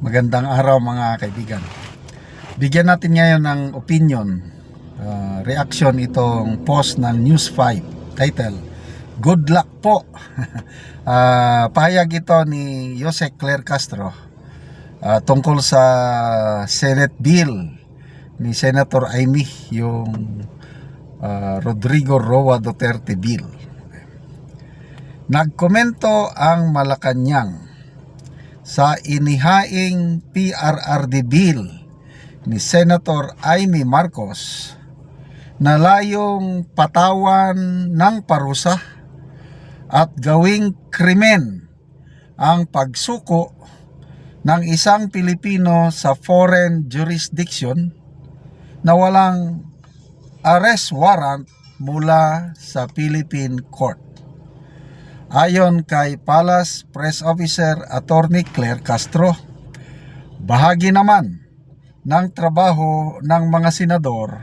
Magandang araw mga kaibigan. Bigyan natin ngayon ng opinion, reaction itong post ng News 5, title, "Good luck po." Pahayag ito ni Jose Claire Castro tungkol sa Senate bill ni Senator Amy, yung Rodrigo Roa Duterte bill. Nagkomento ang Malacanang sa inihaing PRRD bill ni Senator Amy Marcos na layong patawan ng parusa at gawing krimen ang pagsuko ng isang Pilipino sa foreign jurisdiction na walang arrest warrant mula sa Philippine Court. Ayon kay Palace Press Officer Attorney Claire Castro, bahagi naman ng trabaho ng mga senador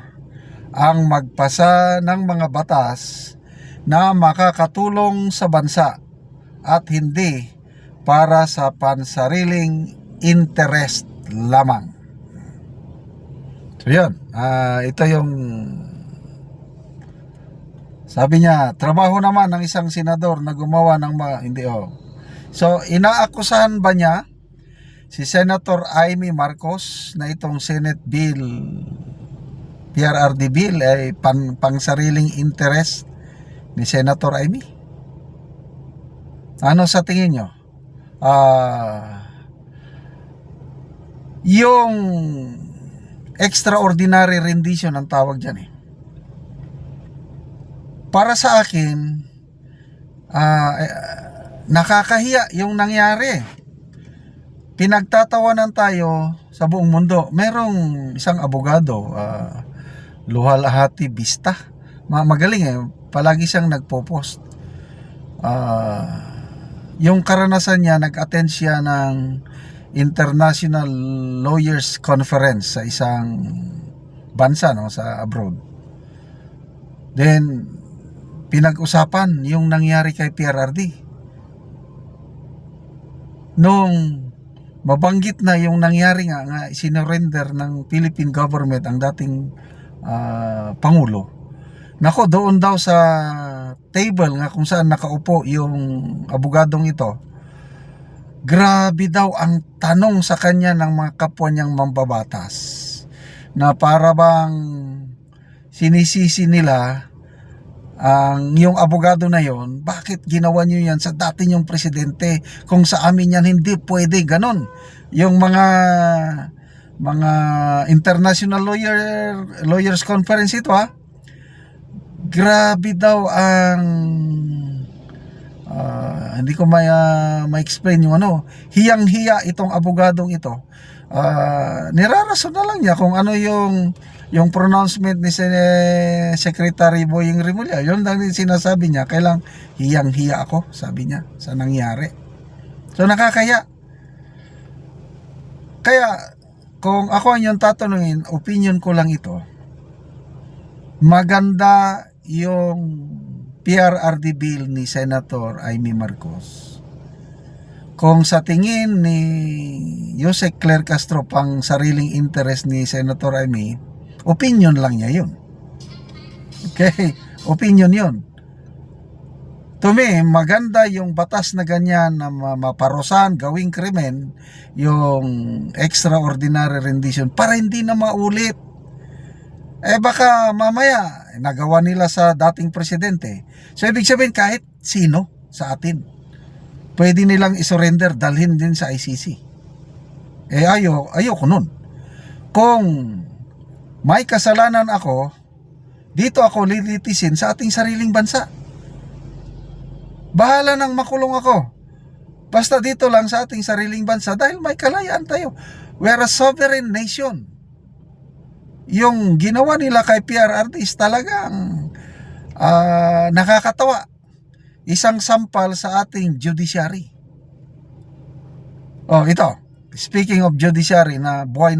ang magpasa ng mga batas na makakatulong sa bansa at hindi para sa pansariling interest lamang. So yun, ito yung sabi niya, trabaho naman ng isang senador na gumawa ng hindi So, inaakusahan ba niya si Senator Amy Marcos na itong Senate bill, PRRD bill ay pangsariling interest ni Senator Amy? Ano sa tingin niyo? Yung extraordinary rendition ang tawag dyan eh. Para sa akin, nakakahiya yung nangyari. Pinagtatawanan tayo sa buong mundo. Merong isang abogado, Luhalahati Vista. Magaling eh. Palagi siyang nagpo-post. Yung karanasan niya, nag-attend siya ng International Lawyers Conference sa isang bansa, no, sa abroad. Then pinag-usapan yung nangyari kay PRRD. Nung mabanggit na yung nangyari nga sinurrender ng Philippine government ang dating Pangulo. Nako, doon daw sa table nga kung saan nakaupo yung abogadong ito, grabe daw ang tanong sa kanya ng mga kapwa niyang mambabatas na para bang sinisisi nila ang yung abogado na yon, bakit ginawa niyo yan sa dati niyong presidente, kung sa amin yan hindi pwede, ganon. Yung mga international lawyers conference ito grabe daw ang hindi ko ma-explain yung hiyang-hiya itong abogadong ito. Nirarason na lang niya kung ano yung pronouncement ni Secretary Boying Rimulya. Yun lang din sinasabi niya, kailang hiyang-hiya ako, sabi niya, sa nangyari. So nakakaya. Kaya kung ako ang yung tatanungin, opinion ko lang ito, maganda yung PRRD bill ni Senator Amy Marcos. Kung sa tingin ni Jose Claire Castro pang sariling interest ni Senator Amy, opinion lang niya yun. Okay, opinion yun. To me, maganda yung batas na ganyan na maparusahan, gawing krimen, yung extraordinary rendition para hindi na maulit. Baka mamaya nagawa nila sa dating presidente. So ibig sabihin kahit sino sa atin, pwede nilang isurrender, dalhin din sa ICC. Ayoko nun. Kung may kasalanan ako, dito ako lilitisin sa ating sariling bansa. Bahala nang makulong ako. Basta dito lang sa ating sariling bansa dahil may kalayaan tayo. We're a sovereign nation. Yung ginawa nila kay PRRD is talagang nakakatawa. Isang sampal sa ating judiciary. Ito. Speaking of judiciary na buhay,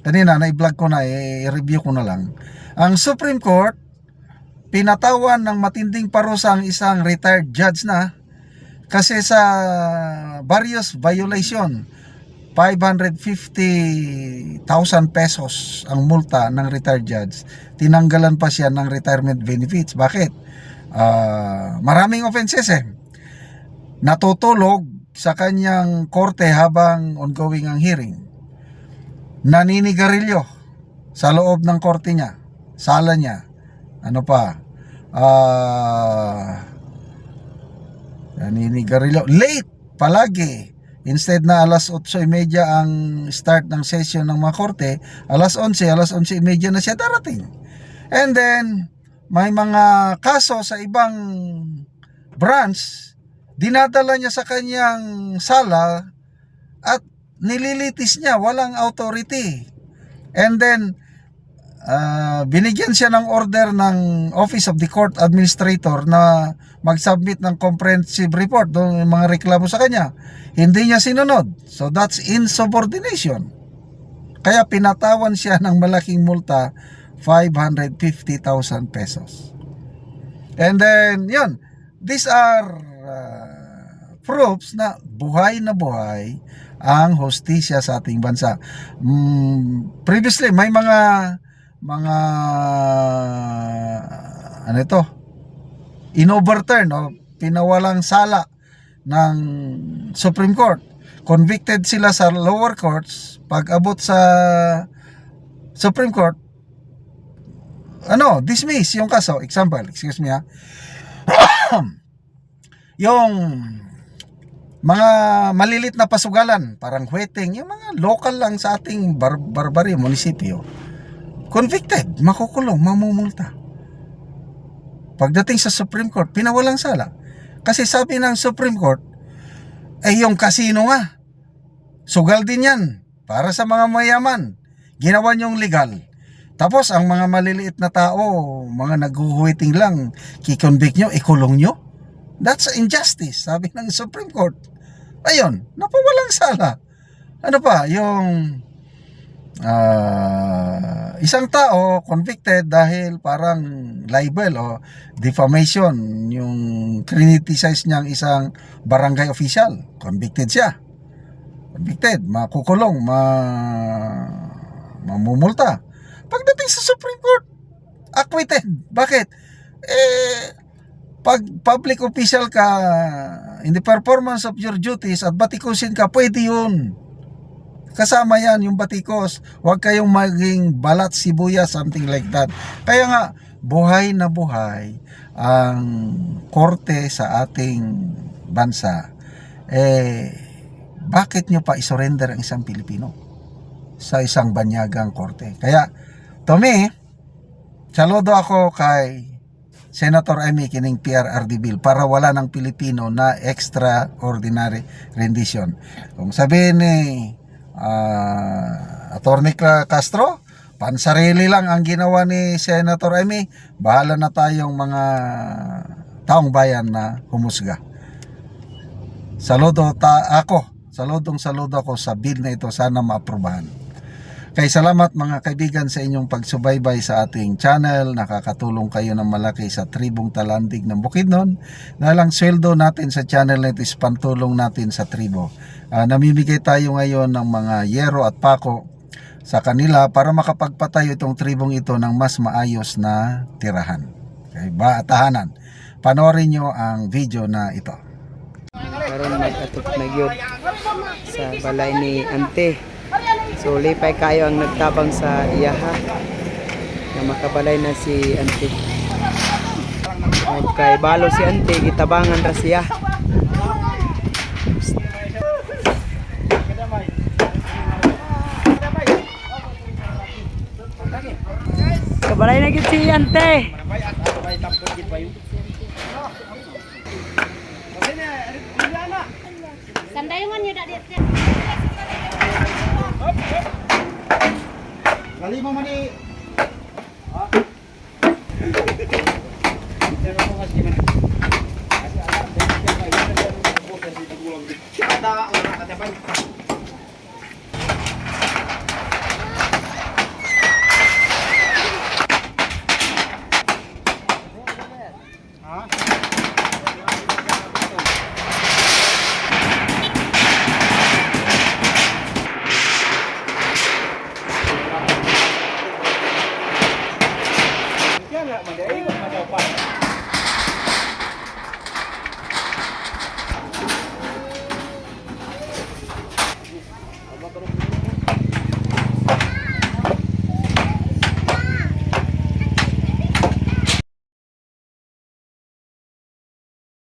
kanina na-vlog ko na, i-review ko na lang. Ang Supreme Court, pinatawan ng matinding parusa ang isang retired judge na kasi sa various violation 550,000 pesos ang multa ng retired judge. Tinanggalan pa siya ng retirement benefits. Bakit? Maraming offenses Natutulog sa kanyang korte habang ongoing ang hearing. Naninigarilyo sa loob ng korte niya, sala niya. Ano pa? Naninigarilyo. Late palagi. Instead na alas 8:30 ang start ng session ng mga korte, alas 11:30 na siya darating. And then, may mga kaso sa ibang branch, dinadala niya sa kanyang sala at nililitis niya, walang authority. And then, binigyan siya ng order ng Office of the Court Administrator na mag-submit ng comprehensive report doon yung mga reklamo sa kanya. Hindi niya sinunod. So that's insubordination. Kaya pinatawan siya ng malaking multa, 550,000 pesos. And then, yun, these are proofs na buhay ang hostisya sa ating bansa. Previously, may mga inoverturn pinawalang sala ng Supreme Court. Convicted sila sa lower courts, pag abot sa Supreme Court, dismiss yung kaso. Example, excuse me yung mga malilit na pasugalan, parang wedding, yung mga local lang sa ating barbaryo, munisipyo, convicted, makukulong, mamumulta. Pagdating sa Supreme Court, pinawalang sala. Kasi sabi ng Supreme Court, yung casino nga, sugal din yan, para sa mga mayaman. Ginawa niyong legal. Tapos, ang mga maliliit na tao, mga naghuhuiting lang, kikonvict nyo, ikulong nyo. That's injustice, sabi ng Supreme Court. Ayun, napawalang sala. Ano pa, yung isang tao convicted dahil parang libel o defamation, yung criticize niyang isang barangay official, convicted siya. Convicted, makukulong, mamumulta. Pagdating sa Supreme Court, acquitted. Bakit? Pag public official ka, in the performance of your duties at batikusin ka, pwede yun. Kasama yan yung batikos. Huwag kayong maging balat sibuyas, something like that. Kaya nga, buhay na buhay ang korte sa ating bansa. Bakit nyo pa isurrender ang isang Pilipino sa isang banyagang korte? Kaya, to me, saludo ako kay Senator Amy kining PRRD bill para wala ng Pilipino na extraordinary rendition. Kung sabihin ni Attorney Castro, pansarili lang ang ginawa ni Senator Amy, bahala na tayong mga taong bayan na humusga. Saludo ako sa bill na ito, sana maaprubahan. Kaya salamat mga kaibigan sa inyong pagsubaybay sa ating channel. Nakakatulong kayo ng malaki sa tribong Talandig ng Bukidnon. Dahil ang sweldo natin sa channel na ito is pantulong natin sa tribo. Namimigay tayo ngayon ng mga yero at pako sa kanila para makapagpatayo itong tribong ito ng mas maayos na tirahan. Okay, tahanan. Panoorin nyo ang video na ito. Karon mag-atok na gyud sa balay ni Ante. So lipay kayo ang nagtabang sa iyaha na makabalay na si Ante. Okay, balo si Ante, gitabangan ra siya. Kabalay na gyud si Ante. Sandayon nyo dak dito. Kali mo mani. man, di ay, wala man daw pa.